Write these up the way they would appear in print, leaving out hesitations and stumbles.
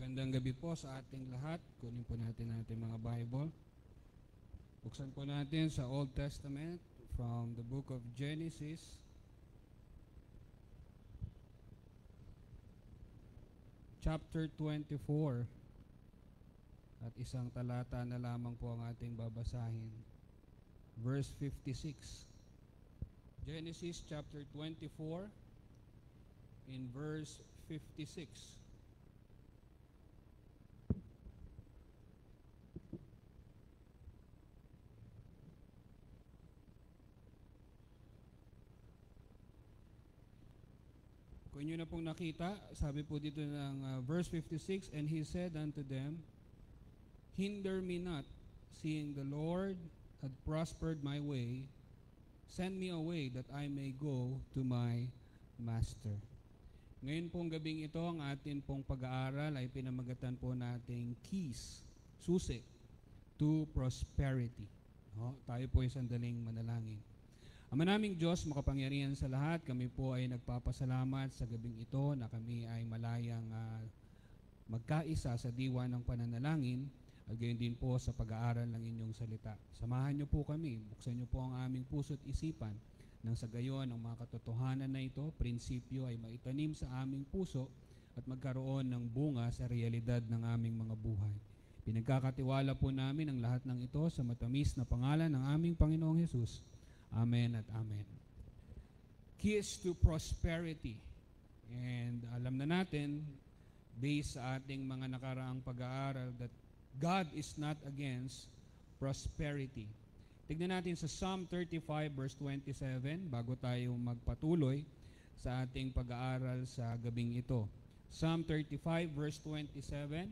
Magandang gabi po sa ating lahat. Kunin po natin mga Bible. Buksan po natin sa Old Testament from the book of Genesis. Chapter 24. At isang talata na lamang po ang ating babasahin. Verse 56. Genesis chapter 24 in verse 56. Kung inyo na pong nakita, sabi po dito ng verse 56, and he said unto them, hinder me not, seeing the Lord had prospered my way, send me away that I may go to my master. Ngayon pong gabing ito, ang atin pong pag-aaral ay pinamagatan po nating keys, susi, to prosperity. Tayo po ay sandaling manalangin. Ama naming Diyos, makapangyarihan sa lahat, kami po ay nagpapasalamat sa gabing ito na kami ay malayang magkaisa sa diwa ng pananalangin at gayon din po sa pag-aaral ng inyong salita. Samahan niyo po kami, buksan niyo po ang aming puso't isipan nang sa gayon ang mga katotohanan na ito, prinsipyo ay maitanim sa aming puso at magkaroon ng bunga sa realidad ng aming mga buhay. Pinagkakatiwala po namin ang lahat ng ito sa matamis na pangalan ng aming Panginoong Hesus. Amen at amen. Keys to prosperity. And alam na natin, based sa ating mga nakaraang pag-aaral, that God is not against prosperity. Tignan natin sa Psalm 35 verse 27 bago tayo magpatuloy sa ating pag-aaral sa gabing ito. Psalm 35 verse 27.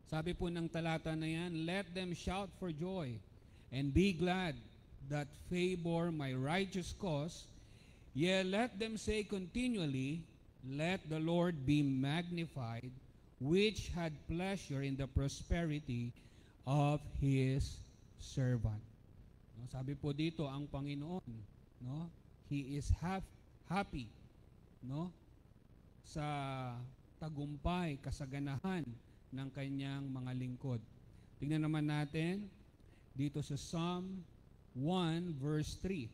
Sabi po ng talata na yan, let them shout for joy and be glad that favor my righteous cause, yea, let them say continually, let the Lord be magnified, which had pleasure in the prosperity of His servant. No, sabi po dito, ang Panginoon, no, He is happy, no, sa tagumpay, kasaganahan ng kanyang mga lingkod. Tingnan naman natin dito sa Psalm 1 verse 3.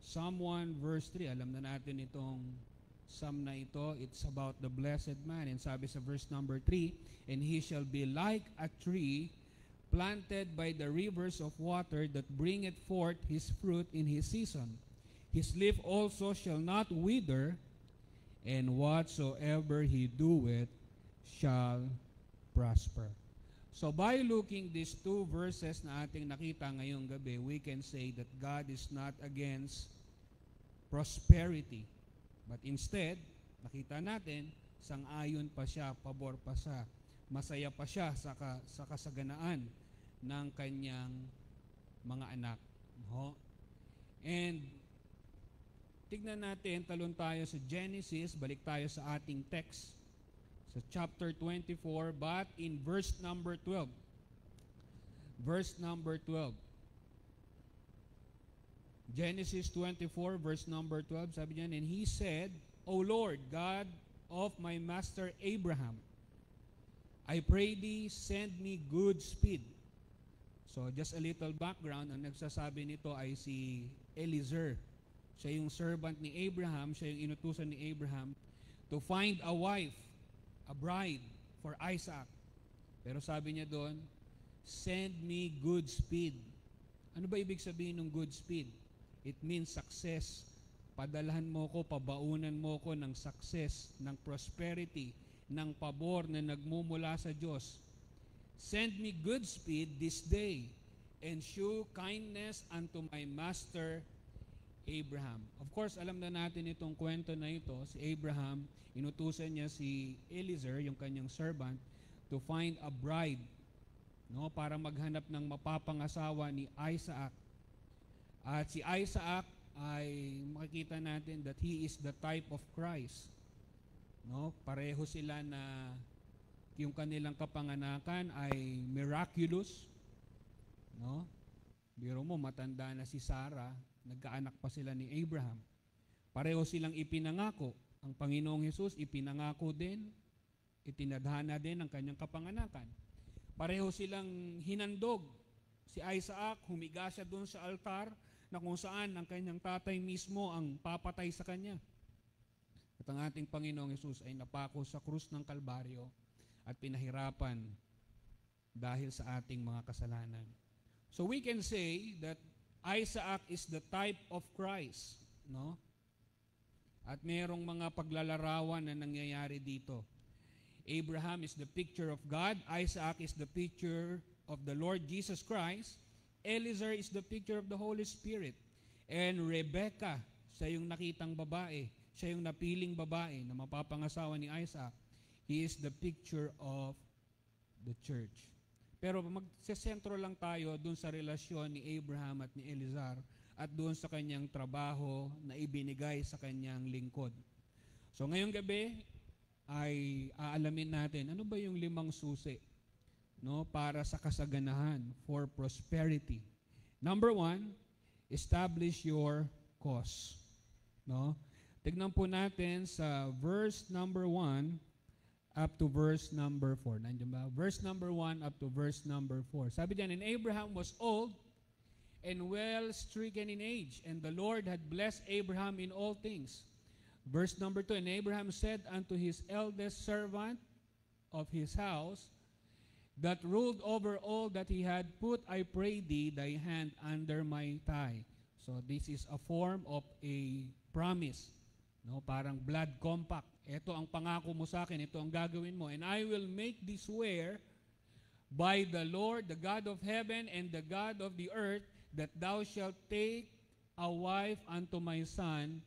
Psalm 1 verse 3. Alam na natin itong psalm na ito. It's about the blessed man. And sabi sa verse number 3, and he shall be like a tree planted by the rivers of water that bringeth forth his fruit in his season. His leaf also shall not wither, and whatsoever he doeth shall prosper. So by looking these two verses na ating nakita ngayong gabi, we can say that God is not against prosperity. But instead, nakita natin, sang-ayon pa siya, pabor pa siya, masaya pa siya sa kasaganaan ng kanyang mga anak. And tignan natin, talon tayo sa Genesis, balik tayo sa ating text, sa chapter 24, but in verse number 12. Verse number 12. Genesis 24, verse number 12, sabi niyan, and he said, O Lord, God of my master Abraham, I pray thee, send me good speed. So just a little background, ang nagsasabi nito ay si Eliezer. Siya yung servant ni Abraham, siya yung inutusan ni Abraham to find a wife, a bride for Isaac. Pero sabi niya doon, send me good speed. Ano ba ibig sabihin ng good speed? It means success. Padalhan mo ko, pabaunan mo ko ng success, ng prosperity, ng pabor na nagmumula sa Diyos. Send me good speed this day, and shew kindness unto my master Abraham. Of course, alam na natin itong kwento na ito. Si Abraham, inutusan niya si Eliezer, yung kanyang servant, to find a bride, no, para maghanap ng mapapangasawa ni Isaac. At si Isaac ay makikita natin that he is the type of Christ. No, pareho sila na yung kanilang kapanganakan ay miraculous. No? Biro mo, matanda na si Sarah, nagkaanak pa sila ni Abraham. Pareho silang ipinangako. Ang Panginoong Hesus ipinangako din itinadhana din ang kanyang kapanganakan. Pareho silang hinandog. Si Isaac, humiga siya doon sa altar na kung saan ang kanyang tatay mismo ang papatay sa kanya. At ang ating Panginoong Hesus ay napako sa krus ng Kalbaryo at pinahirapan dahil sa ating mga kasalanan. So we can say that Isaac is the type of Christ, no? At mayroong mga paglalarawan na nangyayari dito. Abraham is the picture of God, Isaac is the picture of the Lord Jesus Christ, Eliezer is the picture of the Holy Spirit, and Rebecca, siya yung nakitang babae, siya yung napiling babae na mapapangasawa ni Isaac. He is the picture of the church. Pero magsesentro lang tayo dun sa relasyon ni Abraham at ni Eliezer at doon sa kanyang trabaho na ibinigay sa kanyang lingkod. So ngayong gabi ay aalamin natin ano ba yung 5 susi, no, para sa kasaganahan, for prosperity. Number 1, establish your cause. No? Tignan po natin sa verse number 1 up to verse number 4. Nandiyan ba? Verse number 1 up to verse number 4. Sabi diyan, and Abraham was old and well stricken in age, and the Lord had blessed Abraham in all things. Verse number 2, and Abraham said unto his eldest servant of his house, that ruled over all that he had, put, I pray thee, thy hand under my thigh. So this is a form of a promise. No, parang blood compact. Ito ang pangako mo sa akin, ito ang gagawin mo. And I will make thee swear by the Lord, the God of heaven and the God of the earth, that thou shalt take a wife unto my son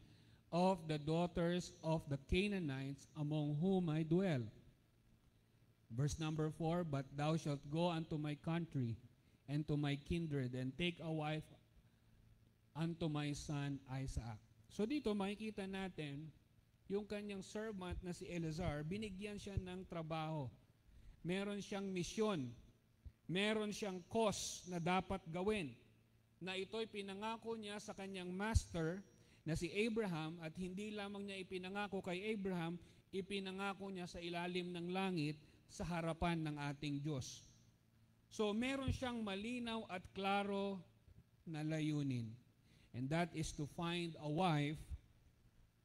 of the daughters of the Canaanites among whom I dwell. Verse number 4, but thou shalt go unto my country and to my kindred and take a wife unto my son Isaac. So dito makikita natin yung kanyang servant na si Eliezer, binigyan siya ng trabaho. Meron siyang misyon. Meron siyang cause na dapat gawin. Na ito'y pinangako niya sa kanyang master na si Abraham, at hindi lamang niya ipinangako kay Abraham, ipinangako niya sa ilalim ng langit sa harapan ng ating Diyos. So meron siyang malinaw at klaro na layunin. And that is to find a wife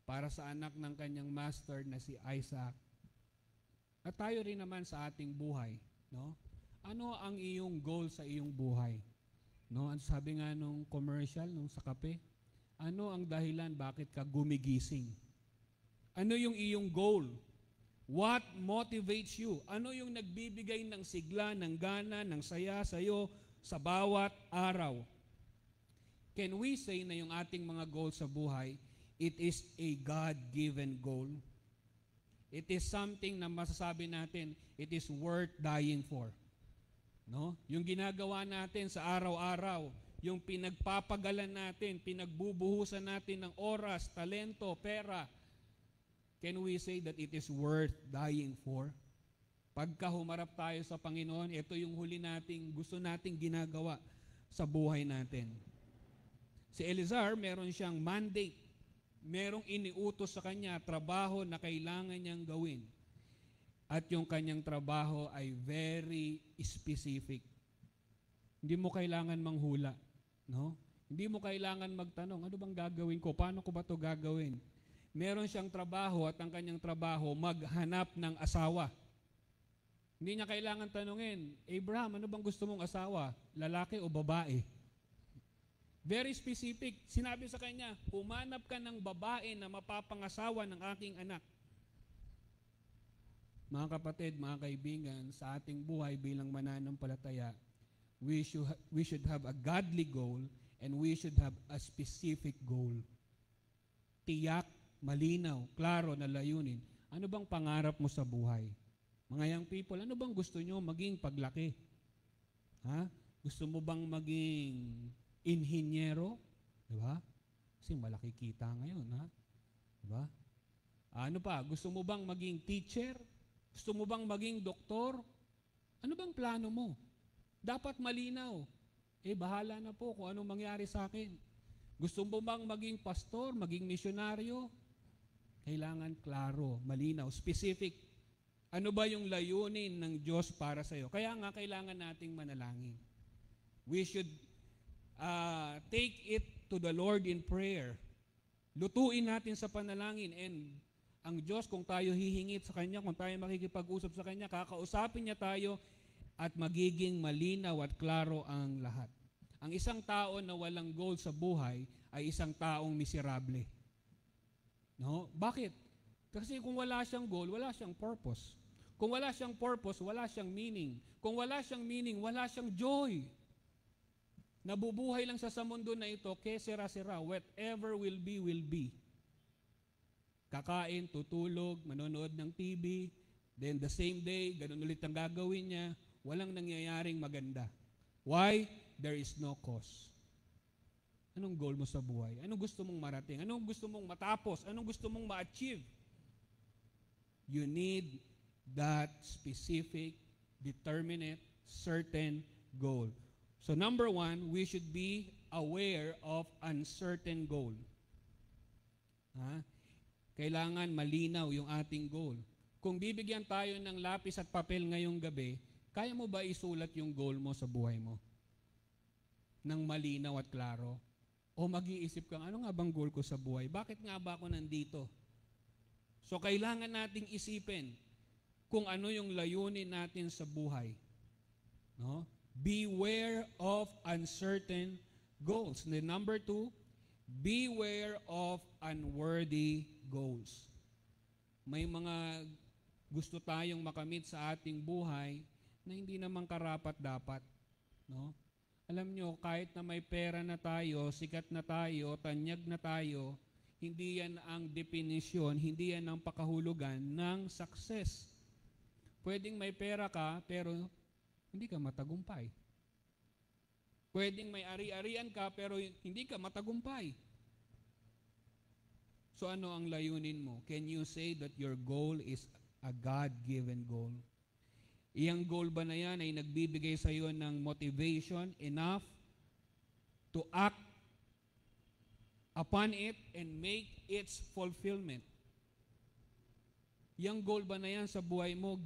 para sa anak ng kanyang master na si Isaac. At tayo rin naman sa ating buhay, no? Ano ang iyong goal sa iyong buhay? No, ang sabi nga nung commercial nung sa kape, ano ang dahilan bakit ka gumigising? Ano yung iyong goal? What motivates you? Ano yung nagbibigay ng sigla, ng gana, ng saya sa iyo sa bawat araw? Can we say na yung ating mga goals sa buhay, it is a God-given goal? It is something na masasabi natin, it is worth dying for. No? Yung ginagawa natin sa araw-araw, yung pinagpapagalan natin, pinagbubuhusan natin ng oras, talento, pera, can we say that it is worth dying for? Pagka humarap tayo sa Panginoon, ito yung huli nating, gusto nating ginagawa sa buhay natin. Si Eliezer, meron siyang mandate. Merong iniutos sa kanya, trabaho na kailangan niyang gawin. At yung kanyang trabaho ay very specific. Hindi mo kailangan manghula. No? Hindi mo kailangan magtanong, ano bang gagawin ko? Paano ko ba ito gagawin? Meron siyang trabaho at ang kanyang trabaho, maghanap ng asawa. Hindi niya kailangan tanungin, Abraham, ano bang gusto mong asawa? Lalaki o babae? Very specific. Sinabi sa kanya, humanap ka ng babae na mapapangasawa ng aking anak. Mga kapatid, mga kaibigan, sa ating buhay bilang mananampalataya, we should have a godly goal and we should have a specific goal. Tiyak, malinaw, klaro na layunin. Ano bang pangarap mo sa buhay? Mga young people, ano bang gusto nyo maging paglaki? Ha? Gusto mo bang maging inhinyero? Diba? Kasi malaki kita ngayon, ha? Diba? Ano pa? Gusto mo bang maging teacher? Gusto mo bang maging doktor? Ano bang plano mo? Dapat malinaw. Bahala na po kung anong mangyari sa akin. Gusto mo bang maging pastor, maging misyonaryo? Kailangan klaro, malinaw, specific. Ano ba yung layunin ng Diyos para sa iyo? Kaya nga kailangan nating manalangin. We should take it to the Lord in prayer. Lutuin natin sa panalangin, and ang Diyos, kung tayo hihingit sa Kanya, kung tayo makikipag-usap sa Kanya, kakausapin niya tayo at magiging malinaw at klaro ang lahat. Ang isang tao na walang goal sa buhay ay isang taong miserable. No? Bakit? Kasi kung wala siyang goal, wala siyang purpose. Kung wala siyang purpose, wala siyang meaning. Kung wala siyang meaning, wala siyang joy. Nabubuhay lang siya sa mundo na ito, kesera-sera, whatever will be, will be. Kakain, tutulog, manonood ng TV, then the same day, ganun ulit ang gagawin niya, walang nangyayaring maganda. Why? There is no cause. Anong goal mo sa buhay? Anong gusto mong marating? Anong gusto mong matapos? Anong gusto mong ma-achieve? You need that specific, determinate, certain goal. So number one, we should be aware of uncertain goal. Kailangan malinaw yung ating goal. Kung bibigyan tayo ng lapis at papel ngayong gabi, kaya mo ba isulat yung goal mo sa buhay mo? Nang malinaw at klaro? O mag-iisip kang, ano nga bang goal ko sa buhay? Bakit nga ba ako nandito? So kailangan nating isipin kung ano yung layunin natin sa buhay. No? Beware of uncertain goals. And then number two, beware of unworthy goals. May mga gusto tayong makamit sa ating buhay na hindi naman karapat-dapat. No? Alam nyo, kahit na may pera na tayo, sikat na tayo, tanyag na tayo, hindi yan ang definisyon, hindi yan ang pakahulugan ng success. Pwedeng may pera ka, pero hindi ka matagumpay. Pwedeng may ari-arian ka, pero hindi ka matagumpay. So ano ang layunin mo? Can you say that your goal is a God-given goal? Iyang goal ba na yan ay nagbibigay sa iyo ng motivation enough to act upon it and make its fulfillment? Yang goal ba na yan sa buhay mo,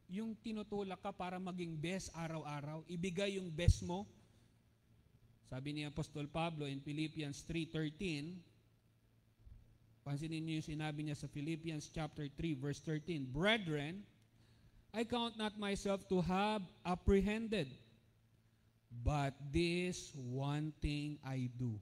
yung tinutulak ka para maging best araw-araw, ibigay yung best mo? Sabi ni Apostol Pablo in Philippians 3:13, pansinin niyo yung sinabi niya sa Philippians chapter 3 verse 13, Brethren, I count not myself to have apprehended, but this one thing I do.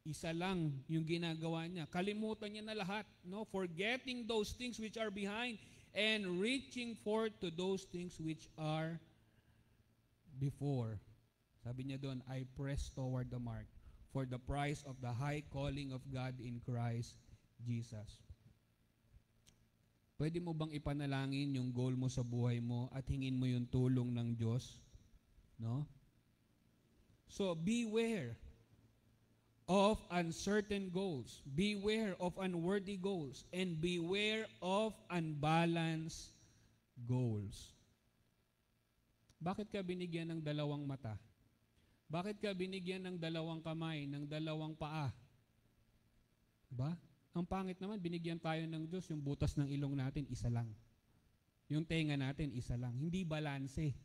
Isa lang yung ginagawa niya. Kalimutan niya na lahat, no? Forgetting those things which are behind and reaching forth to those things which are before. Sabi niya doon, I press toward the mark for the prize of the high calling of God in Christ Jesus. Pwede mo bang ipanalangin yung goal mo sa buhay mo at hingin mo yung tulong ng Diyos? No? So, beware of uncertain goals. Beware of unworthy goals. And beware of unbalanced goals. Bakit ka binigyan ng dalawang mata? Bakit ka binigyan ng dalawang kamay, ng dalawang paa? Diba? Ang pangit naman, binigyan tayo ng Diyos, yung butas ng ilong natin, isa lang. Yung tenga natin, isa lang. Hindi balanse.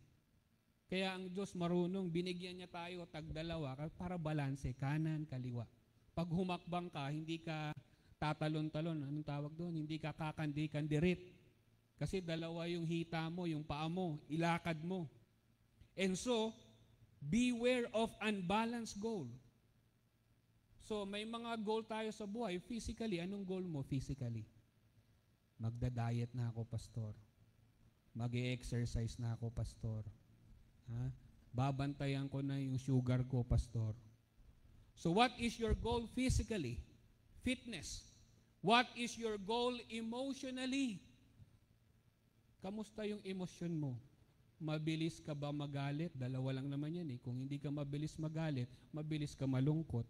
Kaya ang Diyos marunong, binigyan niya tayo tagdalawa para balanse, kanan, kaliwa. Pag humakbang ka, hindi ka tatalon-talon. Anong tawag doon? Hindi ka kakandi-kandirit. Kasi dalawa yung hita mo, yung paa mo, ilakad mo. And so, beware of unbalanced goal. So, may mga goal tayo sa buhay. Physically, anong goal mo physically? Magda-diet na ako, pastor. Mag-e-exercise na ako, pastor. Babantayan ko na yung sugar ko, pastor. So, what is your goal physically? Fitness. What is your goal emotionally? Kamusta yung emosyon mo? Mabilis ka ba magalit? Dalawa lang naman yan eh. Kung hindi ka mabilis magalit, mabilis ka malungkot.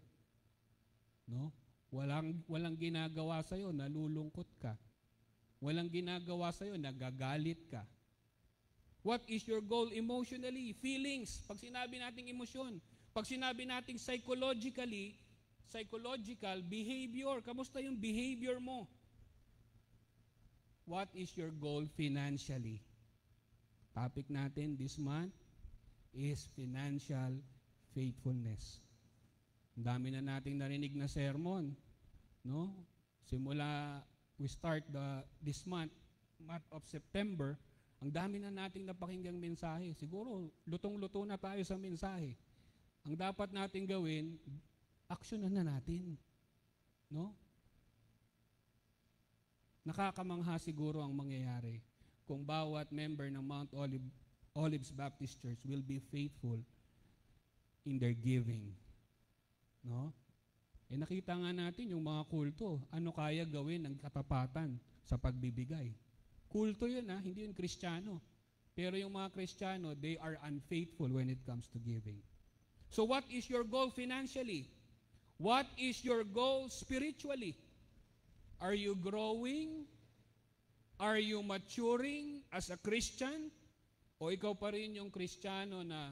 No? Walang ginagawa sa iyo, nalulungkot ka. Walang ginagawa sa iyo, nagagalit ka. What is your goal emotionally? Feelings. Pag sinabi nating emosyon, pag sinabi nating psychological behavior, kamusta yung behavior mo? What is your goal financially? Topic natin this month is financial faithfulness. Ang dami na nating narinig na sermon, no? Simula we start this month of September, ang dami na nating napakinggang mensahe. Siguro lutong-luto na tayo sa mensahe. Ang dapat nating gawin, aksyonan na natin, no? Nakakamangha siguro ang mangyayari kung bawat member ng Mount Olives Baptist Church will be faithful in their giving. No? Nakita nga natin yung mga kulto, ano kaya gawin ng katapatan sa pagbibigay. Kulto yun, hindi yun Kristiyano. Pero yung mga Kristiyano, they are unfaithful when it comes to giving. So what is your goal financially? What is your goal spiritually? Are you growing? Are you maturing as a Christian? O ikaw pa rin yung Kristiyano na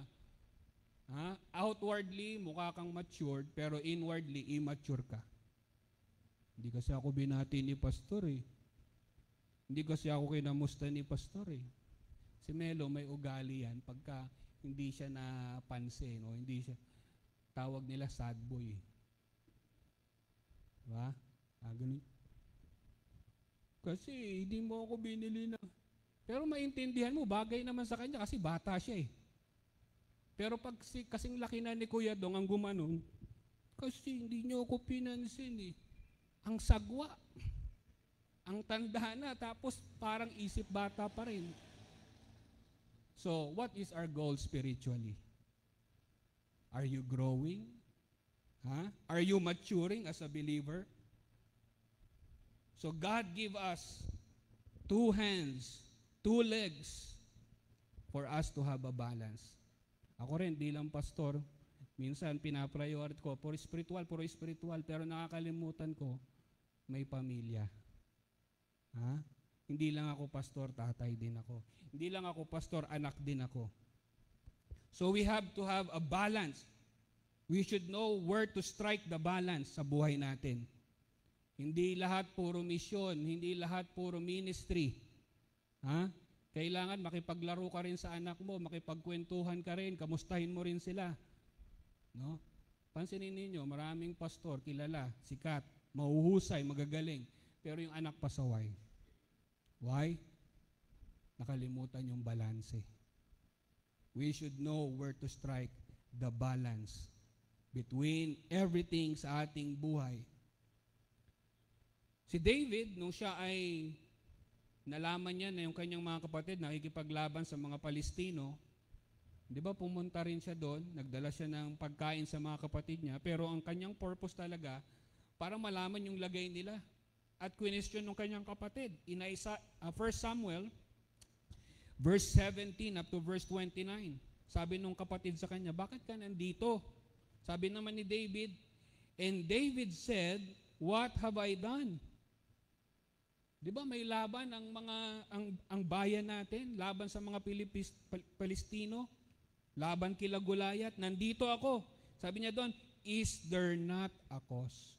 outwardly mukha kang matured, pero inwardly immature ka? Hindi kasi ako binati ni pastor eh. Hindi kasi ako kinamusta ni pastor eh. Si Melo may ugali yan pagka hindi siya napansin o hindi siya, tawag nila sad boy eh. Diba? Ganun. Kasi hindi mo ako binili na. Pero maintindihan mo, bagay naman sa kanya kasi bata siya eh. Pero pag kasing laki na ni Kuya Dong ang gumanon, kasi hindi niyo ako pinansin eh. Ang sagwa. Ang tanda na, tapos parang isip bata pa rin. So, what is our goal spiritually? Are you growing? Are you maturing as a believer? So God give us 2 hands, 2 legs for us to have a balance. Ako rin, di lang pastor, minsan pinapriority ko, puro spiritual, pero nakakalimutan ko, may pamilya. Hindi lang ako pastor, tatay din ako. Hindi lang ako pastor, anak din ako. So we have to have a balance. We should know where to strike the balance sa buhay natin. Hindi lahat puro misyon, hindi lahat puro ministry. Kailangan makipaglaro ka rin sa anak mo, makipagkwentuhan ka rin, kamustahin mo rin sila. No? Pansinin ninyo, maraming pastor, kilala, sikat, mahuhusay, magagaling, pero yung anak pasaway. Why? Nakalimutan yung balanse. We should know where to strike the balance between everything sa ating buhay. Si David, nung siya ay nalaman niya na yung kanyang mga kapatid nakikipaglaban sa mga Palestino, di ba pumunta rin siya doon, nagdala siya ng pagkain sa mga kapatid niya, pero ang kanyang purpose talaga, para malaman yung lagay nila. At question ng kanyang kapatid. In 1 Samuel, verse 17 up to verse 29, sabi nung kapatid sa kanya, bakit ka nandito? Sabi naman ni David, and David said, what have I done? Di ba may laban ang bayan natin, laban sa mga Palestino, laban kila Goliath, nandito ako. Sabi niya doon, is there not a cause?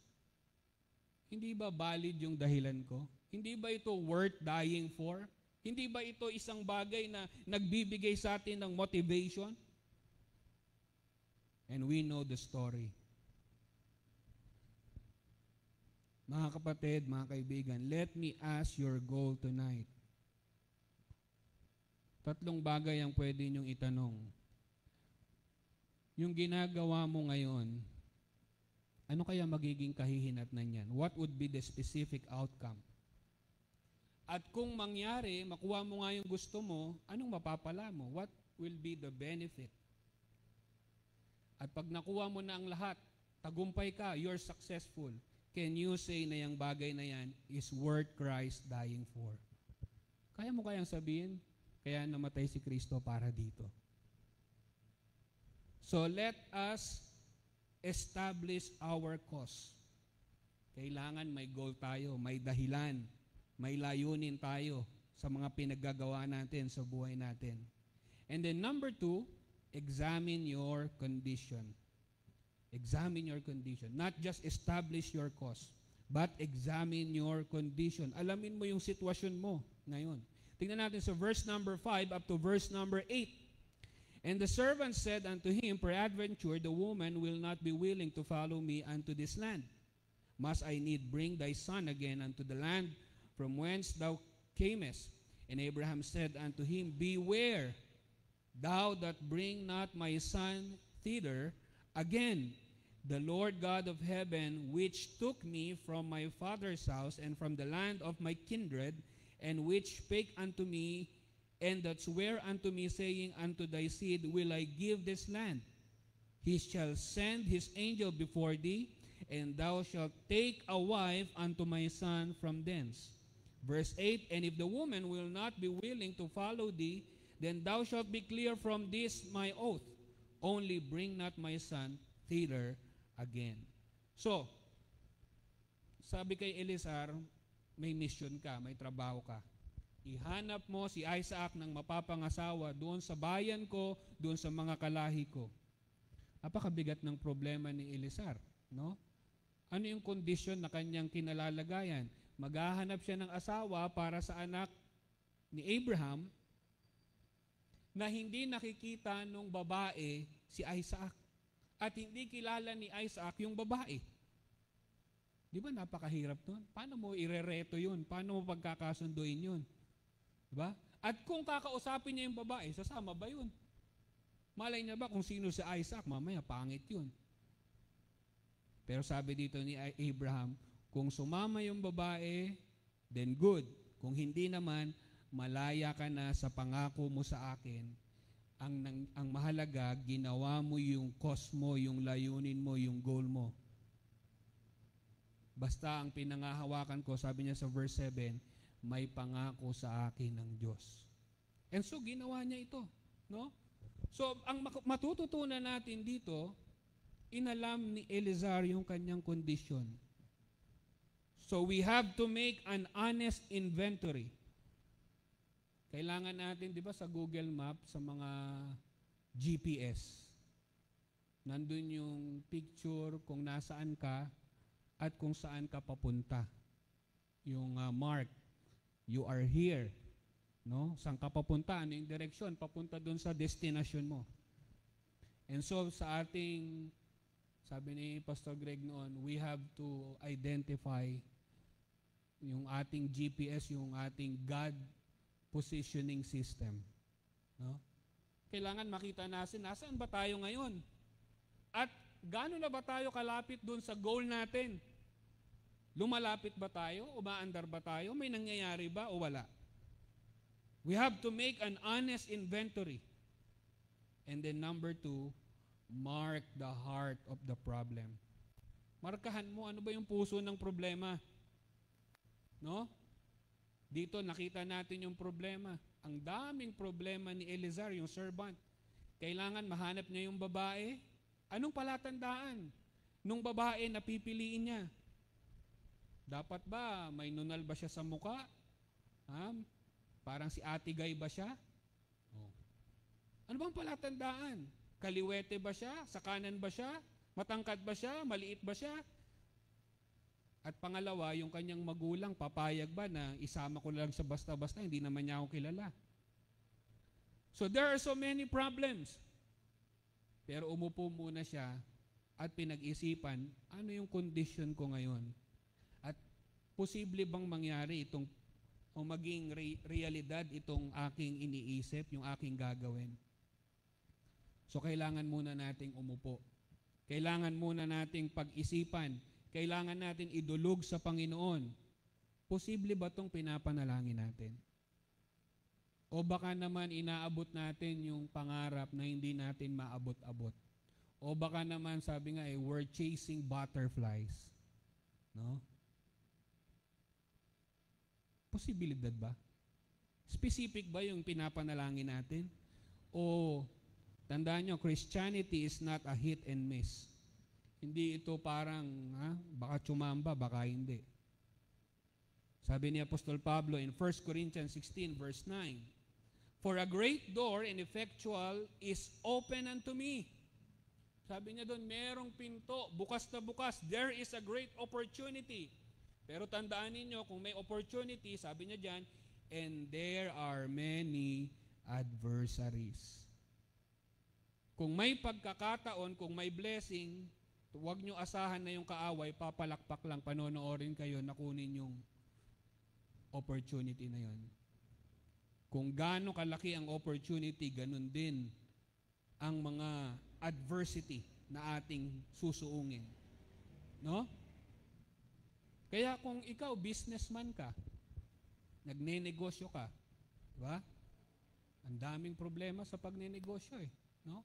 Hindi ba valid yung dahilan ko? Hindi ba ito worth dying for? Hindi ba ito isang bagay na nagbibigay sa atin ng motivation? And we know the story. Mga kapatid, mga kaibigan, let me ask your goal tonight. 3 bagay ang pwede niyong itanong. Yung ginagawa mo ngayon, ano kaya magiging kahihinatnan niyan? What would be the specific outcome? At kung mangyari, makuha mo nga yung gusto mo, anong mapapala mo? What will be the benefit? At pag nakuha mo na ang lahat, tagumpay ka, you're successful. Can you say na yung bagay na yan is worth Christ dying for? Kaya mo kayang sabihin, kaya namatay si Kristo para dito. So let us establish our cause. Kailangan may goal tayo, may dahilan, may layunin tayo sa mga pinaggagawa natin sa buhay natin. And then number 2, examine your condition. Examine your condition. Not just establish your cause, but examine your condition. Alamin mo yung sitwasyon mo ngayon. Tingnan natin sa verse number 5 up to verse number 8. And the servant said unto him, Peradventure the woman will not be willing to follow me unto this land. Must I need bring thy son again unto the land from whence thou camest? And Abraham said unto him, Beware, thou that bring not my son thither again. The Lord God of heaven, which took me from my father's house and from the land of my kindred, and which spake unto me, and that swear unto me, saying, Unto thy seed will I give this land. He shall send his angel before thee, and thou shalt take a wife unto my son from thence. Verse 8, And if the woman will not be willing to follow thee, then thou shalt be clear from this my oath. Only bring not my son thither again. So, sabi kay Eliezer, may mission ka, may trabaho ka. Ihanap mo si Isaac ng mapapangasawa doon sa bayan ko, doon sa mga kalahi ko. Napakabigat ng problema ni Eliezer, no? Ano yung kondisyon na kanyang kinalalagayan? Maghahanap siya ng asawa para sa anak ni Abraham na hindi nakikita nung babae si Isaac. At hindi kilala ni Isaac yung babae. Di ba napakahirap nun? Paano mo irereto yun? Paano mo pagkakasunduin yun? Di ba? At kung kakausapin niya yung babae, sasama ba yun? Malay niya ba kung sino si Isaac? Mamaya, pangit yun. Pero sabi dito ni Abraham, kung sumama yung babae, then good. Kung hindi naman, malaya ka na sa pangako mo sa akin. Ang mahalaga, ginawa mo yung cause mo, yung layunin mo, yung goal mo. Basta ang pinangahawakan ko, sabi niya sa verse 7, may pangako sa akin ng Diyos. And so, ginawa niya ito. No? So, ang matututunan natin dito, inalam ni Eliezer yung kanyang kondisyon. So, we have to make an honest inventory. Kailangan natin, di ba, sa Google Map, sa mga GPS, nandun yung picture kung nasaan ka at kung saan ka papunta. Yung mark, you are here. No? Saan ka papunta? Ano yung direksyon? Papunta dun sa destination mo. And so, sa ating, sabi ni Pastor Greg noon, we have to identify yung ating GPS, yung ating God positioning system. No? Kailangan makita natin, nasaan ba tayo ngayon? At gaano na ba tayo kalapit doon sa goal natin? Lumalapit ba tayo? Umaandar ba tayo? May nangyayari ba o wala? We have to make an honest inventory. And then number 2, mark the heart of the problem. Markahan mo, ano ba yung puso ng problema? No? Dito nakita natin yung problema. Ang daming problema ni Eliezer, yung servant. Kailangan mahanap niya yung babae. Anong palatandaan nung babae na pipiliin niya? Dapat ba may nunal ba siya sa muka? Parang si Ate Guy ba siya? Oh. Ano bang palatandaan? Kaliwete ba siya? Sa kanan ba siya? Matangkad ba siya? Maliit ba siya? At pangalawa, yung kanyang magulang, papayag ba na isama ko lang sa basta-basta, hindi naman niya ako kilala. So there are so many problems. Pero umupo muna siya at pinag-isipan, ano yung condition ko ngayon? At posible bang mangyari itong, o maging realidad itong aking iniisip, yung aking gagawin? So kailangan muna nating umupo. Kailangan muna nating pag-isipan. Kailangan natin idulog sa Panginoon. Posible ba itong pinapanalangin natin? O baka naman inaabot natin yung pangarap na hindi natin maabot-abot? O baka naman sabi nga we're chasing butterflies. No? Posibilidad ba? Specific ba yung pinapanalangin natin? O tandaan nyo, Christianity is not a hit and miss. Hindi ito parang, baka tsumamba, baka hindi. Sabi ni Apostol Pablo in 1 Corinthians 16 verse 9, For a great door and effectual is open unto me. Sabi niya doon, merong pinto, bukas na bukas. There is a great opportunity. Pero tandaan ninyo, kung may opportunity, sabi niya dyan, and there are many adversaries. Kung may pagkakataon, kung may blessing, huwag nyo asahan na yung kaaway, papalakpak lang, panonoorin kayo, nakunin yung opportunity na yon. Kung gaano kalaki ang opportunity, ganun din ang mga adversity na ating susuungin. No? Kaya kung ikaw, businessman ka, nagnenegosyo ka, di ba? Ang daming problema sa pagnenegosyo eh. No?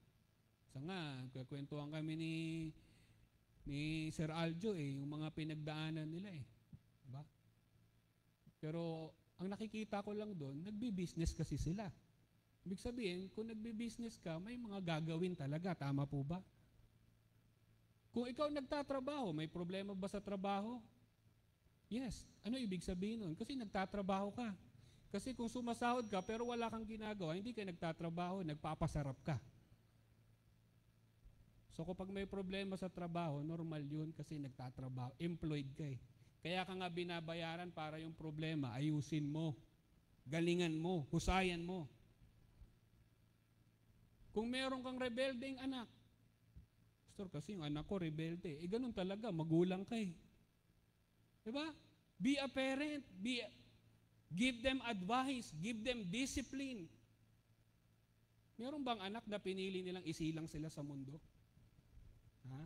Sa nga, kwentuhan kami ni Sir Aljo eh, yung mga pinagdaanan nila eh. Di ba? Pero ang nakikita ko lang doon, nagbi-business kasi sila. Ibig sabihin, kung nagbi-business ka, may mga gagawin talaga. Tama po ba? Kung ikaw nagtatrabaho, may problema ba sa trabaho? Yes. Ano ibig sabihin nun? Kasi nagtatrabaho ka. Kasi kung sumasahod ka pero wala kang ginagawa, hindi ka nagtatrabaho, nagpapasarap ka. So kapag may problema sa trabaho, normal yun kasi nagtatrabaho. Employed ka eh. Kaya ka nga binabayaran para yung problema, ayusin mo, galingan mo, husayan mo. Kung meron kang rebeldeng anak, Pastor, kasi yung anak ko rebelde, ganun talaga, magulang ka eh. Diba? Be a parent, give them advice, give them discipline. Meron bang anak na pinili nilang isilang sila sa mundo? Ha?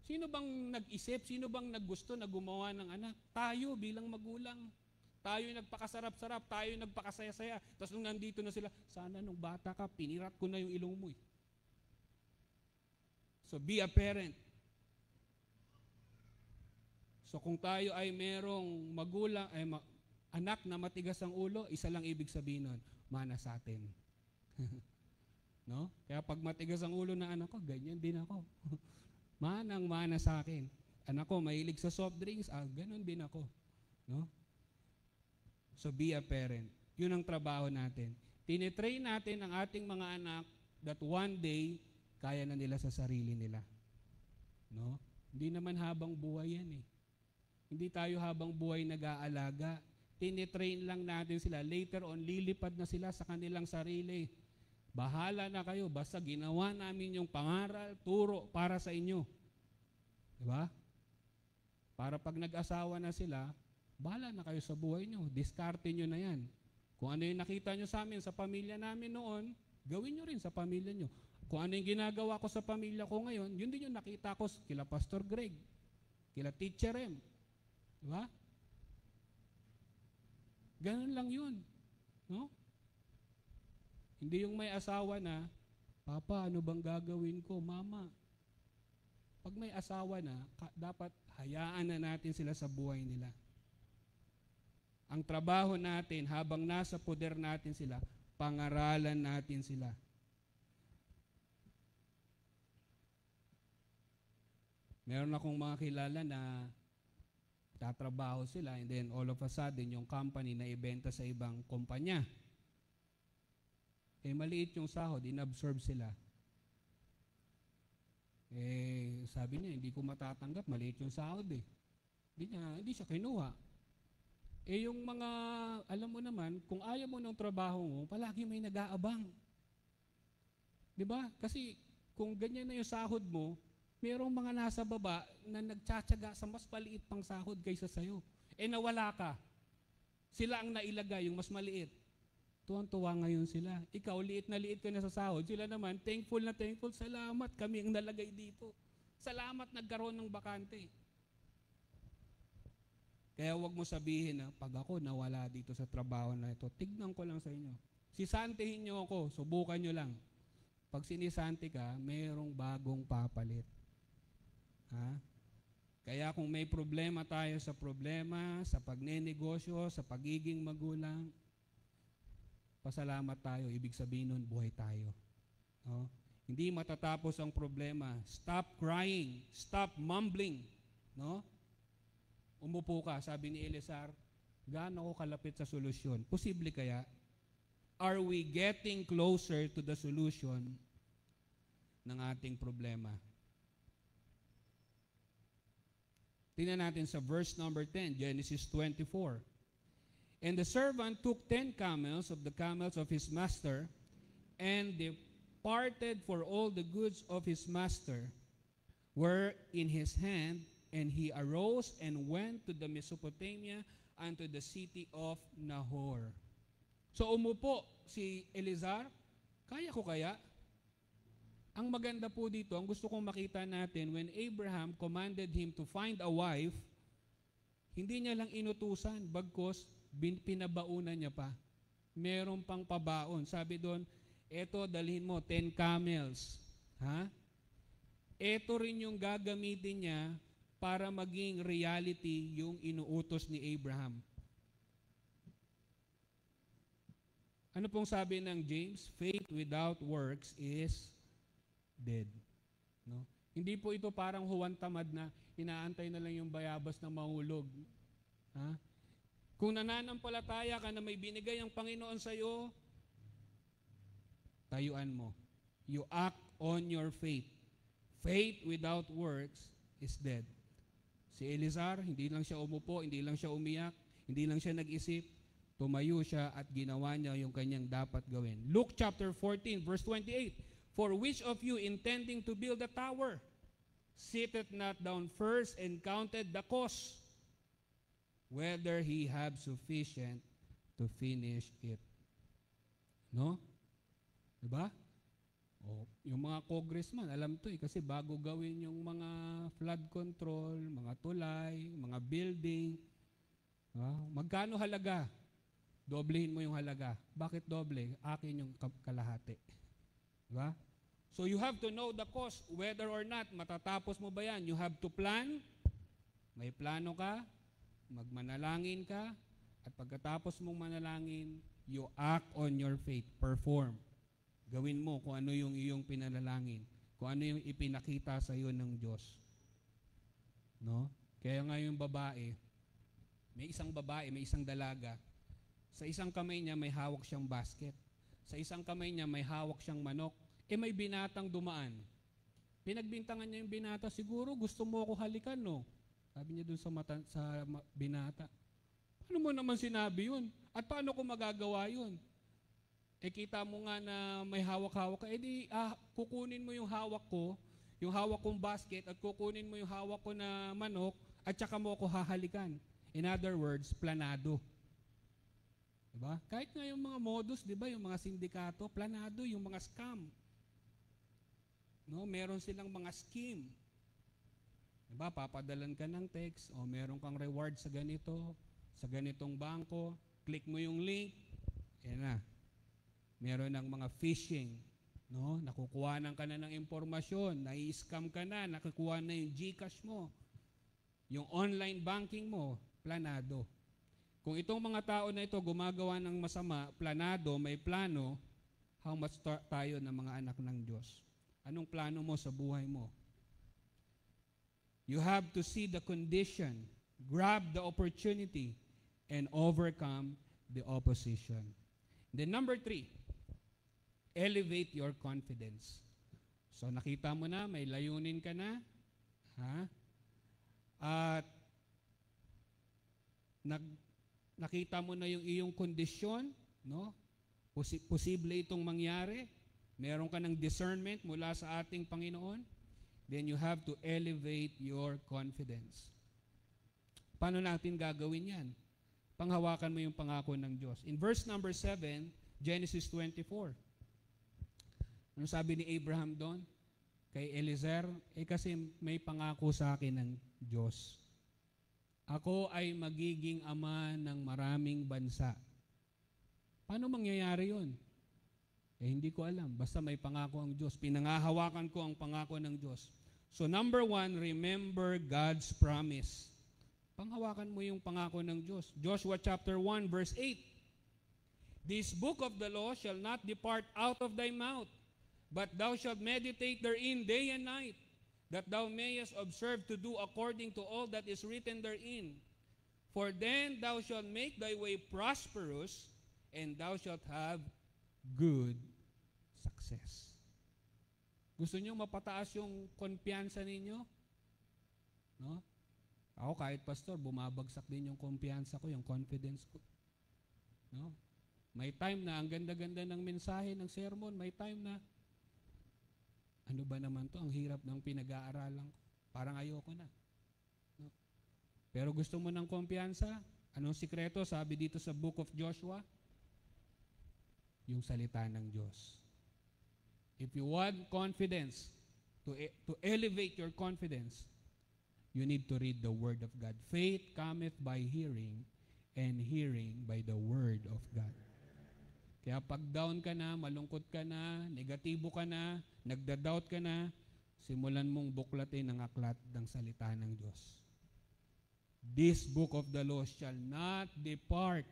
Sino bang nag-isip? Sino bang naggusto na gumawa ng anak? Tayo bilang magulang. Tayo yung nagpakasarap-sarap, tayo yung nagpakasaya-saya. Tapos nung nandito na sila, sana nung bata ka, pinirat ko na yung ilong mo eh. So be a parent. So kung tayo ay merong magulang, anak na matigas ang ulo, isa lang ibig sabihin nun, mana sa atin. No? Kaya pag matigas ang ulo ng anak ko, ganyan din ako. Manang-mana sa akin. Anak ko, mahilig sa soft drinks, ganun din ako. No? So be a parent. Yun ang trabaho natin. Tinitrain natin ang ating mga anak that one day, kaya na nila sa sarili nila. No? Hindi naman habang buhay yan eh. Hindi tayo habang buhay nag-aalaga. Tinitrain lang natin sila. Later on, lilipad na sila sa kanilang sarili. Bahala na kayo. Basta ginawa namin yung pangaral, turo para sa inyo. Diba? Para pag nag-asawa na sila, bahala na kayo sa buhay nyo. Diskarte nyo na yan. Kung ano yung nakita nyo sa amin, sa pamilya namin noon, gawin nyo rin sa pamilya nyo. Kung ano yung ginagawa ko sa pamilya ko ngayon, yun din yung nakita ko kila Pastor Greg, kila Teacher M. Diba? Ganun lang yun. No? Hindi yung may asawa na, Papa, ano bang gagawin ko? Mama. Pag may asawa na, dapat hayaan na natin sila sa buhay nila. Ang trabaho natin, habang nasa poder natin sila, pangaralan natin sila. Meron akong mga kilala na tatrabaho sila and then all of a sudden yung company na ibenta sa ibang kumpanya. Maliit yung sahod, inabsorb sila. Sabi niya, hindi ko matatanggap, maliit yung sahod eh. Hindi siya kinuha. Yung mga, alam mo naman, kung ayaw mo ng trabaho mo, palagi may nag-aabang. Diba? Kasi kung ganyan na yung sahod mo, merong mga nasa baba na nagtsatsaga sa mas maliit pang sahod kaysa sa'yo. Nawala ka. Sila ang nailagay, yung mas maliit. Tuwang-tuwa ngayon sila. Ikaw, liit na liit ka na sa sahod. Sila naman, thankful na thankful. Salamat, kami ang nalagay dito. Salamat, nagkaroon ng bakante. Kaya wag mo sabihin na, pag ako nawala dito sa trabaho na ito, tignan ko lang sa inyo. Sisantihin nyo ako, subukan nyo lang. Pag sinisanti ka, mayroong bagong papalit. Ha? Kaya kung may problema tayo sa problema, sa pagnenegosyo, sa pagiging magulang, pasalamat tayo. Ibig sabihin nun, buhay tayo. No? Hindi matatapos ang problema. Stop crying. Stop mumbling. No? Umupo ka, sabi ni Eliezer, gaano ako kalapit sa solusyon? Posible kaya? Are we getting closer to the solution ng ating problema? Tingnan natin sa verse number 10, Genesis 24. And the servant took 10 camels of the camels of his master, and departed, for all the goods of his master were in his hand, and he arose and went to the Mesopotamia, unto the city of Nahor. So umupo si Elizar, kaya ko kaya? Ang maganda po dito, ang gusto kong makita natin, when Abraham commanded him to find a wife, hindi niya lang inutusan, bagkos pinabaunan niya pa. Meron pang pabaon. Sabi doon, eto dalhin mo 10 camels. Ha? Eto rin yung gagamitin niya para maging reality yung inuutos ni Abraham. Ano pong sabi ng James? Faith without works is dead. No? Hindi po ito parang huwan tamad na inaantay na lang yung bayabas na mahulog. Ha? Kung nananampalataya ka na may binigay ang Panginoon sa iyo, tayuan mo. You act on your faith. Faith without works is dead. Si Elizar, hindi lang siya umupo, hindi lang siya umiyak, hindi lang siya nag-isip, tumayo siya at ginawa niya yung kanyang dapat gawin. Luke chapter 14, verse 28. For which of you intending to build a tower, sitteth not down first and counted the cost, whether he have sufficient to finish it? No? Diba? O, yung mga congressman, alam to kasi bago gawin yung mga flood control, mga tulay, mga building, magkano halaga? Doblehin mo yung halaga. Bakit doble? Akin yung kalahati. Diba? So you have to know the cost, whether or not matatapos mo ba yan. You have to plan. May plano ka, magmanalangin ka, at pagkatapos mong manalangin, you act on your faith, perform. Gawin mo kung ano yung iyong pinanalangin, kung ano yung ipinakita sa iyo ng Diyos. No? Kaya nga yung babae, may isang dalaga, sa isang kamay niya may hawak siyang basket. Sa isang kamay niya may hawak siyang manok. May binatang dumaan. Pinagbintangan niya yung binata, siguro gusto mo ako halikan, no? Sabi niya dun sa binata. Paano mo naman sinabi yun? At paano ko magagawa yun? Kita mo nga na may hawak-hawak ka, kukunin mo yung hawak kong basket, at kukunin mo yung hawak ko na manok, at saka mo ako hahalikan. In other words, planado. Diba? Kahit nga yung mga modus, diba, yung mga sindikato, planado, yung mga scam. No, meron silang mga scheme. Diba? Papadalan ka ng text, o meron kang reward sa ganito, sa ganitong bangko, click mo yung link, yan na. Meron ng mga phishing, no? Nakukuhanan ka na ng impormasyon, nai-scam ka na, nakukuha na yung GCash mo, yung online banking mo, planado. Kung itong mga tao na ito gumagawa ng masama, planado, may plano, how much tayo ng mga anak ng Diyos? Anong plano mo sa buhay mo? You have to see the condition, grab the opportunity, and overcome the opposition. Then number 3, elevate your confidence. So nakita mo na, may layunin ka na, at nakita mo na yung iyong kondisyon, no? Posible itong mangyari. Meron ka ng discernment mula sa ating Panginoon. Then you have to elevate your confidence. Paano natin gagawin yan? Panghawakan mo yung pangako ng Diyos. In verse number 7, Genesis 24. Ano sabi ni Abraham doon? Kay Eliezer, kasi may pangako sa akin ng Diyos. Ako ay magiging ama ng maraming bansa. Paano mangyayari yun? Hindi ko alam. Basta may pangako ang Diyos. Pinangahawakan ko ang pangako ng Diyos. So number 1, remember God's promise. Panghawakan mo yung pangako ng Diyos. Joshua chapter 1 verse 8. This book of the law shall not depart out of thy mouth, but thou shalt meditate therein day and night, that thou mayest observe to do according to all that is written therein. For then thou shalt make thy way prosperous, and thou shalt have good success. Gusto niyo mapataas yung kumpiyansa ninyo? No? Ako kahit pastor, bumabagsak din yung kumpiyansa ko, yung confidence ko. No? May time na ang ganda-ganda ng mensahe, ng sermon, may time na ano ba naman to, ang hirap ng pinag-aaralan ko. Parang ayoko na. No? Pero gusto mo ng kumpiyansa? Anong sikreto? Sabi dito sa book of Joshua, yung salita ng Diyos. If you want confidence, to elevate your confidence, you need to read the Word of God. Faith cometh by hearing, and hearing by the Word of God. Kaya pag down ka na, malungkot ka na, negatibo ka na, nagda-doubt ka na, simulan mong buklatin ang aklat ng salita ng Diyos. This book of the law shall not depart.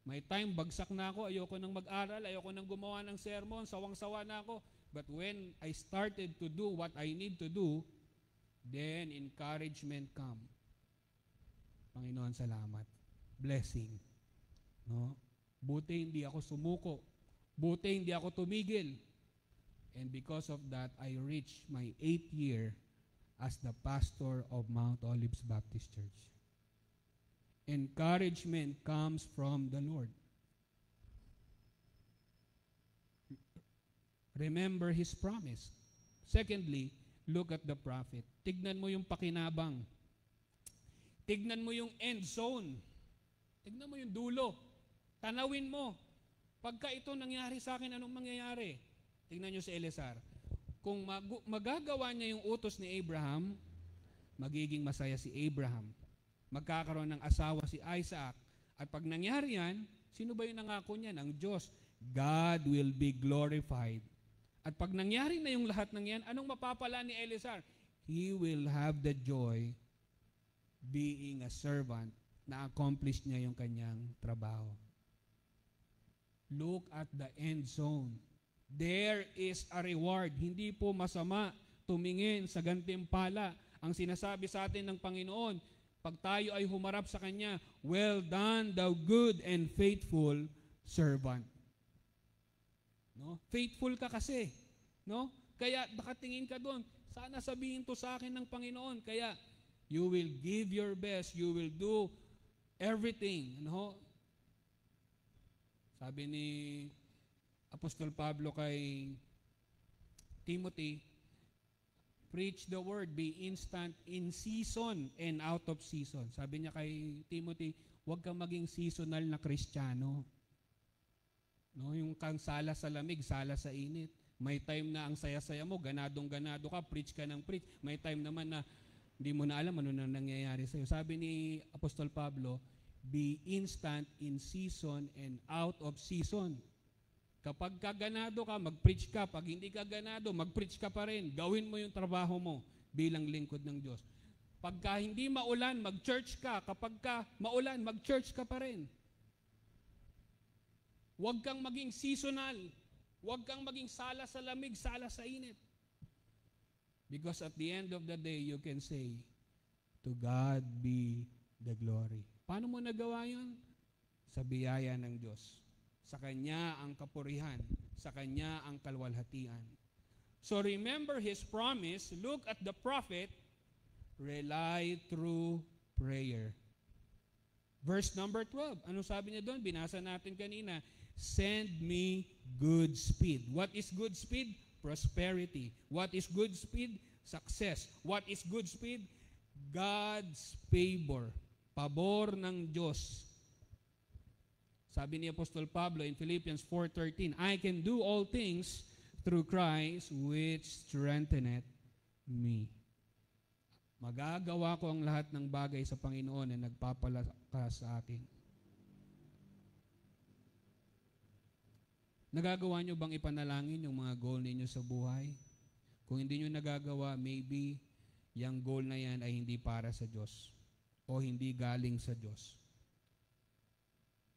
May time, bagsak na ako, ayoko nang mag-aral, ayoko nang gumawa ng sermon, sawang-sawa na ako. But when I started to do what I need to do, then encouragement come. Panginoon, salamat. Blessing. No? Buti hindi ako sumuko. Buti hindi ako tumigil. And because of that, I reached my 8th year as the pastor of Mount Olives Baptist Church. Encouragement comes from the Lord. Remember His promise. Secondly, look at the prophet. Tignan mo yung pakinabang. Tignan mo yung end zone. Tignan mo yung dulo. Tanawin mo. Pagka ito nangyari sa akin, anong mangyayari? Tignan nyo si Eleazar. Kung magagawa niya yung utos ni Abraham, magiging masaya si Abraham. Magkakaroon ng asawa si Isaac. At pag nangyari yan, sino ba yung nangako niyan? Ang Diyos. God will be glorified. At pag nangyari na yung lahat ng yan, anong mapapala ni Eleazar? He will have the joy being a servant na accomplish niya yung kanyang trabaho. Look at the end zone. There is a reward. Hindi po masama tumingin sa gantimpala. Ang sinasabi sa atin ng Panginoon, pag tayo ay humarap sa Kanya, well done, thou good and faithful servant. No? Faithful ka kasi, no? Kaya nakatingin ka doon. Sana sabihin to sa akin ng Panginoon. Kaya you will give your best, you will do everything, no? Sabi ni Apostol Pablo kay Timothy, preach the word, be instant in season and out of season. Sabi niya kay Timothy, huwag kang maging seasonal na Kristiyano. No, yung kang sala sa lamig, sala sa init. May time na ang saya-saya mo, ganadong-ganado ka, preach ka ng preach. May time naman na hindi mo na alam ano na nangyayari sa'yo. Sabi ni Apostol Pablo, be instant in season and out of season. Kapag kaganado ka, mag-preach ka. Pag hindi ka ganado, mag-preach ka pa rin. Gawin mo yung trabaho mo bilang lingkod ng Diyos. Pagka hindi maulan, mag-church ka. Kapag ka maulan, mag-church ka pa rin. Huwag kang maging seasonal. Huwag kang maging sala sa lamig, sala sa init. Because at the end of the day, you can say, to God be the glory. Paano mo nagawa yun? Sa biyaya ng Diyos. Sa Kanya ang kapurihan. Sa Kanya ang kalwalhatian. So remember His promise, look at the prophet, rely through prayer. Verse number 12. Ano sabi niya doon? Binasa natin kanina. Send me good speed. What is good speed? Prosperity. What is good speed? Success. What is good speed? God's favor. Pabor ng Diyos. Sabi ni Apostol Pablo in Philippians 4:13, I can do all things through Christ which strengtheneth me. Magagawa ko ang lahat ng bagay sa Panginoon na nagpapalakas sa akin. Nagagawa nyo bang ipanalangin yung mga goal ninyo sa buhay? Kung hindi nyo nagagawa, maybe yung goal na yan ay hindi para sa Diyos o hindi galing sa Diyos.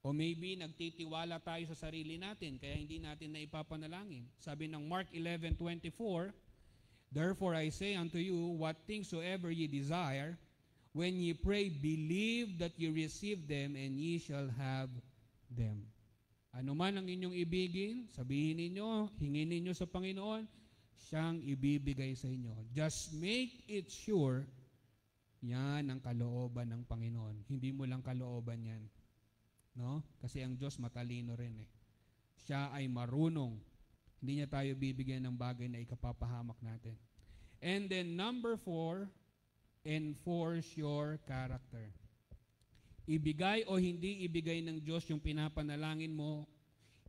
O maybe nagtitiwala tayo sa sarili natin kaya hindi natin na ipapanalangin. Sabi ng Mark 11:24, therefore I say unto you, what things soever ye desire, when ye pray, believe that ye receive them and ye shall have them. Ano man ang inyong ibigin, sabihin ninyo, hingin ninyo sa Panginoon, siyang ibibigay sa inyo. Just make it sure Yan ang kalooban ng Panginoon. Hindi mo lang kalooban yan. No? Kasi ang Diyos matalino rin eh. Siya ay marunong. Hindi niya tayo bibigyan ng bagay na ikapapahamak natin. And then number 4, enforce your character. Ibigay o hindi ibigay ng Diyos yung pinapanalangin mo,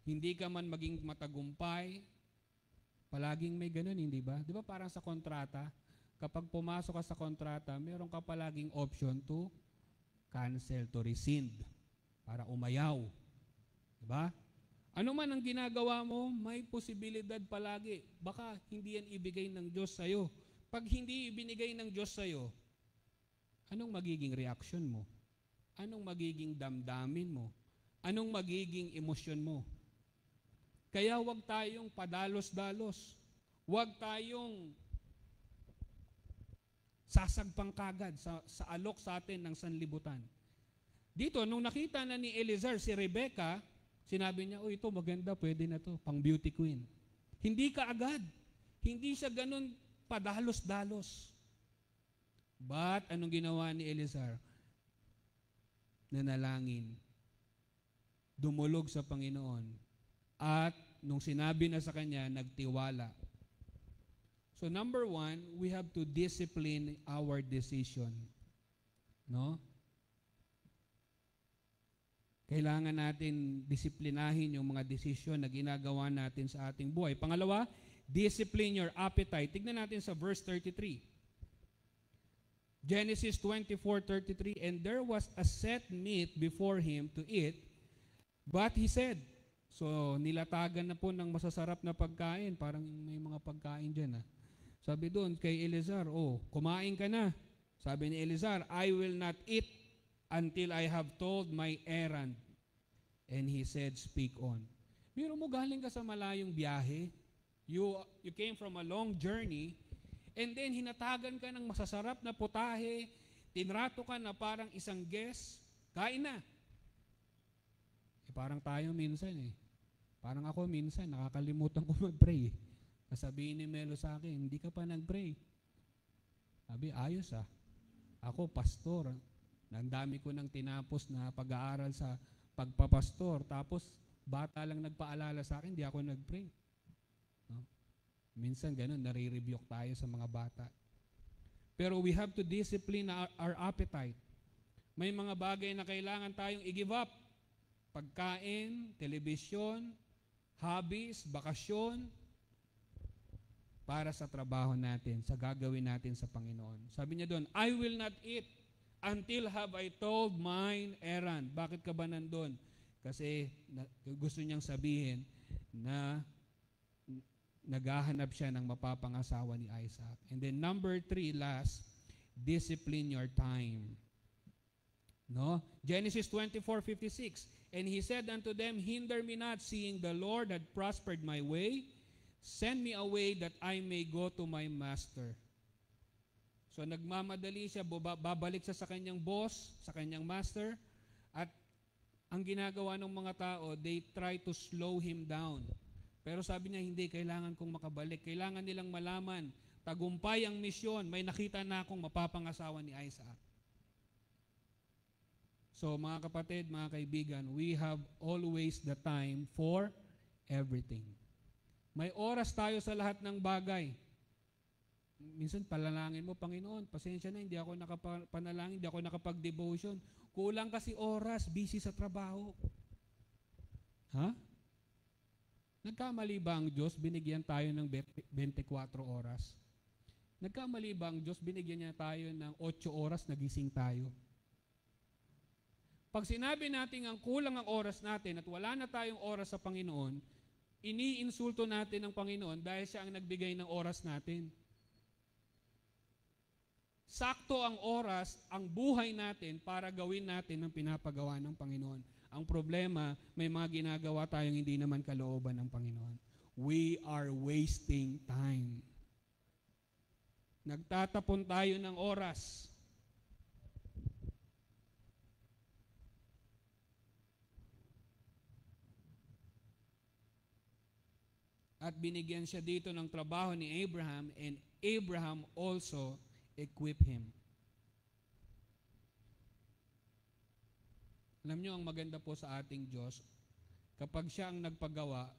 hindi ka man maging matagumpay, palaging may ganun, hindi ba? Di ba parang sa kontrata, kapag pumasok ka sa kontrata, meron ka palaging option to cancel, to rescind, para umayaw. Di ba? Ano man ang ginagawa mo, may posibilidad palagi. Baka hindi yan ibigay ng Diyos sa'yo. Pag hindi ibinigay ng Diyos sa'yo, anong magiging reaction mo? Anong magiging damdamin mo? Anong magiging emosyon mo? Kaya huwag tayong padalos-dalos. Huwag tayong sasagpang kagad sa alok sa atin ng sanlibutan. Dito, nung nakita na ni Eliezer si Rebecca, sinabi niya, ito maganda, pwede na to, pang beauty queen. Hindi ka agad. Hindi siya ganun padalos-dalos. But anong ginawa ni Eliezer? Nanalangin. Dumulog sa Panginoon. At nung sinabi na sa kanya, nagtiwala. So number 1, we have to discipline our decision. No? Kailangan natin disiplinahin yung mga desisyon na ginagawa natin sa ating buhay. Pangalawa, discipline your appetite. Tignan natin sa verse 33. Genesis 24:33, and there was a set meat before him to eat, but he said, so nilatagan na po ng masasarap na pagkain, parang may mga pagkain dyan. Sabi doon kay Eliezer, kumain ka na. Sabi ni Eliezer, I will not eat until I have told my errand. And he said, speak on. Biro mo, galing ka sa malayong biyahe, you came from a long journey, and then hinatagan ka ng masasarap na putahe, tinrato ka na parang isang guest, kain na. Parang tayo minsan Parang ako minsan, nakakalimutan ko mag-pray. Nasabihin ni Melo sa akin, hindi ka pa nag-pray. Sabi, ayos Ako, pastor. Ang dami ko nang tinapos na pag-aaral sa pagpapastor. Tapos, bata lang nagpaalala sa akin, hindi ako nag-pray. No? Minsan ganun, nare-rebuke tayo sa mga bata. Pero we have to discipline our appetite. May mga bagay na kailangan tayong i-give up. Pagkain, telebisyon, hobbies, bakasyon, para sa trabaho natin, sa gagawin natin sa Panginoon. Sabi niya doon, I will not eat until have I told mine errand. Bakit ka ba nandun? Kasi gusto niyang sabihin na naghahanap siya ng mapapangasawa ni Isaac. And then number 3, last, discipline your time. No? Genesis 24:56. And he said unto them, hinder me not, seeing the Lord had prospered my way. Send me away that I may go to my master. So nagmamadali siya, babalik siya sa kanyang boss, sa kanyang master, at ang ginagawa ng mga tao, they try to slow him down. Pero sabi niya, hindi, kailangan kong makabalik. Kailangan nilang malaman, tagumpay ang misyon, may nakita na akong mapapangasawa ni Isaac. So mga kapatid, mga kaibigan, we have always the time for everything. May oras tayo sa lahat ng bagay. Minsan palalangin mo, Panginoon, pasensya na, hindi ako nakapanalangin, hindi ako nakapag-devotion. Kulang kasi oras, busy sa trabaho. Nagkamali ba ang Diyos? Binigyan tayo ng 24 oras. Nagkamali ba ang Diyos? Binigyan niya tayo ng 8 oras, nagising tayo. Pag sinabi natin ang kulang ang oras natin at wala na tayong oras sa Panginoon, iniinsulto natin ang Panginoon dahil siya ang nagbigay ng oras natin. Sakto ang oras, ang buhay natin para gawin natin ang pinapagawa ng Panginoon. Ang problema, may mga ginagawa tayong hindi naman kalooban ng Panginoon. We are wasting time. Nagtatapon tayo ng oras. At binigyan siya dito ng trabaho ni Abraham, and Abraham also equip him. Alam nyo, ang maganda po sa ating Diyos, kapag siya ang nagpagawa,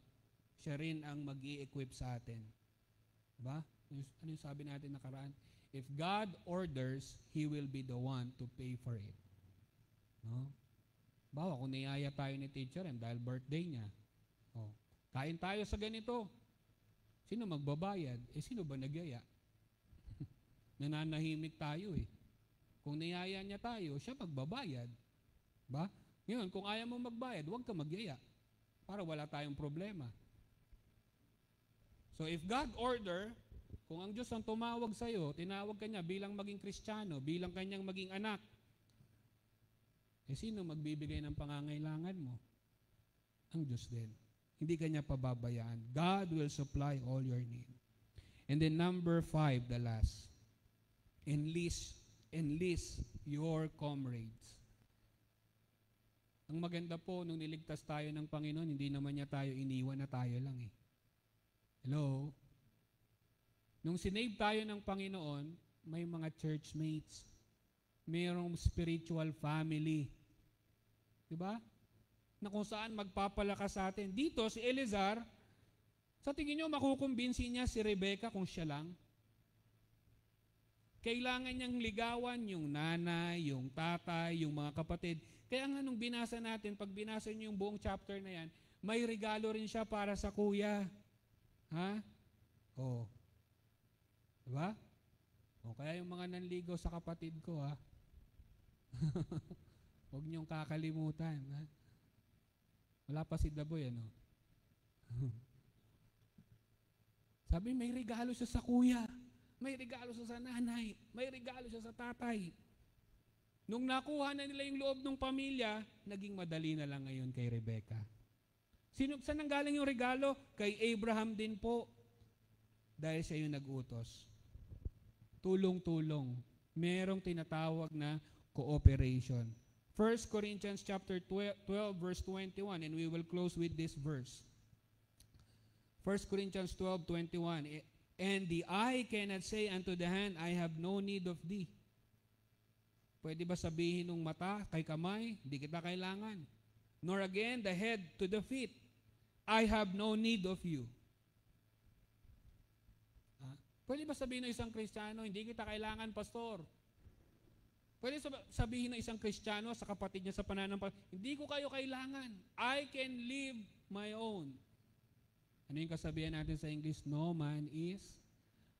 siya rin ang mag-i-equip sa atin. Diba? Ano yung sabi natin nakaraan? If God orders, He will be the one to pay for it. No? Bawa, kung niyaya tayo ni teacher dahil birthday niya, kain tayo sa ganito. Sino magbabayad? Sino ba nagyaya? Nananahimik tayo eh. Kung niyaya niya tayo, siya magbabayad. Ba? Ngayon, kung ayaw mo magbayad, huwag ka magyaya para wala tayong problema. So if God order, kung ang Diyos ang tumawag sa iyo, tinawag ka niya bilang maging Kristiyano, bilang kanyang maging anak, sino magbibigay ng pangangailangan mo? Ang Diyos din. Hindi ka niya pababayaan. God will supply all your need. And then number 5, the last. Enlist your comrades. Ang maganda po, nung niligtas tayo ng Panginoon, hindi naman niya tayo iniwan na tayo lang eh. Hello? Nung sinave tayo ng Panginoon, may mga churchmates. Mayroong spiritual family. Diba? Na kung saan magpapalakas sa atin. Dito, si Eleazar, sa tingin nyo, makukumbinsi niya si Rebecca kung siya lang? Kailangan niyang ligawan yung nanay, yung tatay, yung mga kapatid. Kaya nga nung binasa natin, pag binasa niyo yung buong chapter na yan, may regalo rin siya para sa kuya. Ha? Diba? Kaya yung mga nanligaw sa kapatid ko, ha? Huwag niyong kakalimutan. Ha? Wala pa si Daboy, ano? Sabi, may regalo siya sa kuya. May regalo siya sa nanay. May regalo siya sa tatay. Nung nakuha na nila yung loob ng pamilya, naging madali na lang ngayon kay Rebecca. Saan nanggaling yung regalo? Kay Abraham din po. Dahil siya yung nag-utos. Tulong-tulong. Merong tinatawag na cooperation. 1 Corinthians chapter 12 verse 21, and we will close with this verse. 1 Corinthians 12:21, and the eye cannot say unto the hand, I have no need of thee. Pwede ba sabihin ng mata kay kamay, hindi kita kailangan? Nor again the head to the feet, I have no need of you. Pwede ba sabihin ng isang Kristiyano, hindi kita kailangan, pastor? Pwede sabihin ng isang Kristiyano sa kapatid niya sa pananampalataya, hindi ko kayo kailangan. I can live my own. Ano yung kasabihan natin sa English? No man is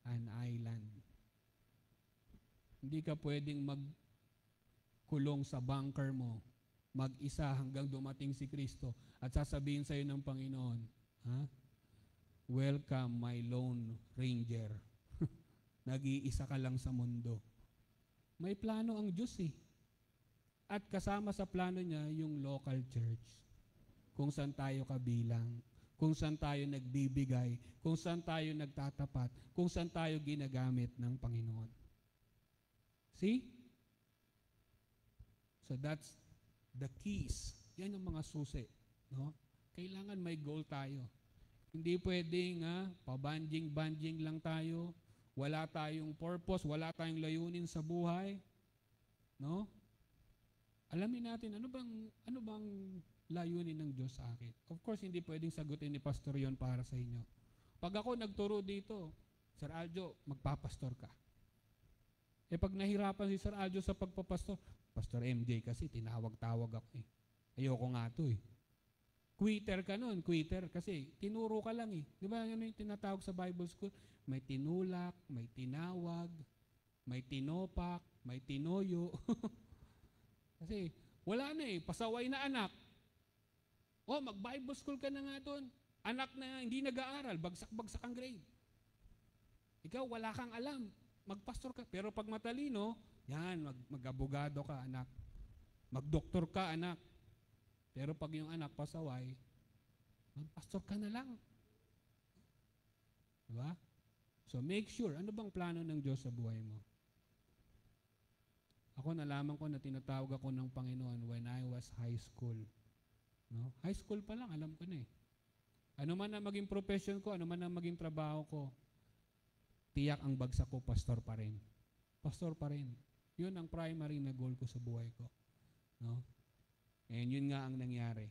an island. Hindi ka pwedeng magkulong sa bunker mo, mag-isa hanggang dumating si Kristo at sasabihin sa'yo ng Panginoon, welcome my lone ranger. Nag-iisa ka lang sa mundo. May plano ang Diyos eh. At kasama sa plano niya yung local church. Kung saan tayo kabilang, kung saan tayo nagbibigay, kung saan tayo nagtatapat, kung saan tayo ginagamit ng Panginoon. See? So that's the keys. Yan yung mga susi. No? Kailangan may goal tayo. Hindi pwedeng pabanjing-banjing lang tayo. Wala tayong purpose, wala tayong layunin sa buhay. No? Alamin natin, ano bang layunin ng Diyos sa akin? Of course, hindi pwedeng sagutin ni Pastor yon para sa inyo. Pag ako nagturo dito, Sir Aljo, magpapastor ka. Pag nahirapan si Sir Aljo sa pagpapastor, Pastor MJ kasi, tinawag-tawag ako eh. Ayoko nga to eh. Quitter ka nun, quitter kasi tinuro ka lang eh. Di ba ano yung tinatawag sa Bible school? May tinulak, may tinawag, may tinopak, may tinoyo. Kasi wala na eh, pasaway na anak. Mag-Bible school ka na nga doon. Anak na hindi nag-aaral, bagsak-bagsak ang grade. Ikaw, wala kang alam. Magpastor ka. Pero pag matalino, yan, mag-abogado ka, anak. Mag-doktor ka, anak. Pero pag yung anak pasaway, magpastor ka na lang. Diba? So make sure, ano bang plano ng Diyos sa buhay mo? Ako nalaman ko na tinatawag ako ng Panginoon when I was high school. No? High school pa lang, alam ko na eh. Ano man ang maging profession ko, ano man ang maging trabaho ko, tiyak ang bagsak ko, pastor pa rin. Pastor pa rin. Yun ang primary na goal ko sa buhay ko. No? And yun nga ang nangyari.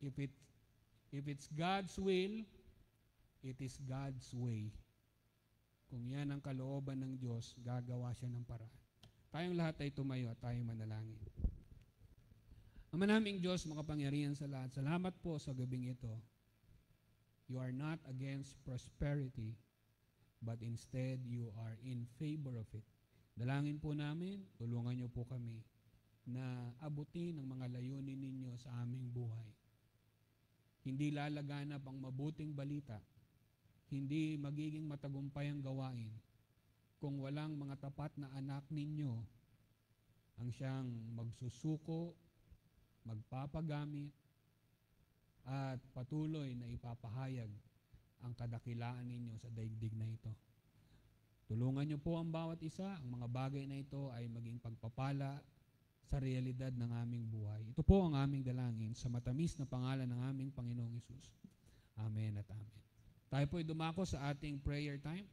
If it's God's will, it is God's way. Kung yan ang kalooban ng Diyos, gagawa siya ng paraan. Tayong lahat ay tumayo at tayong manalangin. Ama naming Diyos, makapangyarihan sa lahat, salamat po sa gabing ito. You are not against prosperity, but instead you are in favor of it. Dalangin po namin, tulungan niyo po kami na abutin ang mga layunin ninyo sa aming buhay. Hindi lalaganap ang mabuting balita, hindi magiging matagumpay ang gawain kung walang mga tapat na anak ninyo ang siyang magsusuko, magpapagamit, at patuloy na ipapahayag ang kadakilaan ninyo sa daigdig na ito. Tulungan niyo po ang bawat isa, ang mga bagay na ito ay maging pagpapala sa realidad ng aming buhay. Ito po ang aming dalangin sa matamis na pangalan ng aming Panginoong Hesus. Amen at amen. Tayo po ay dumako sa ating prayer time.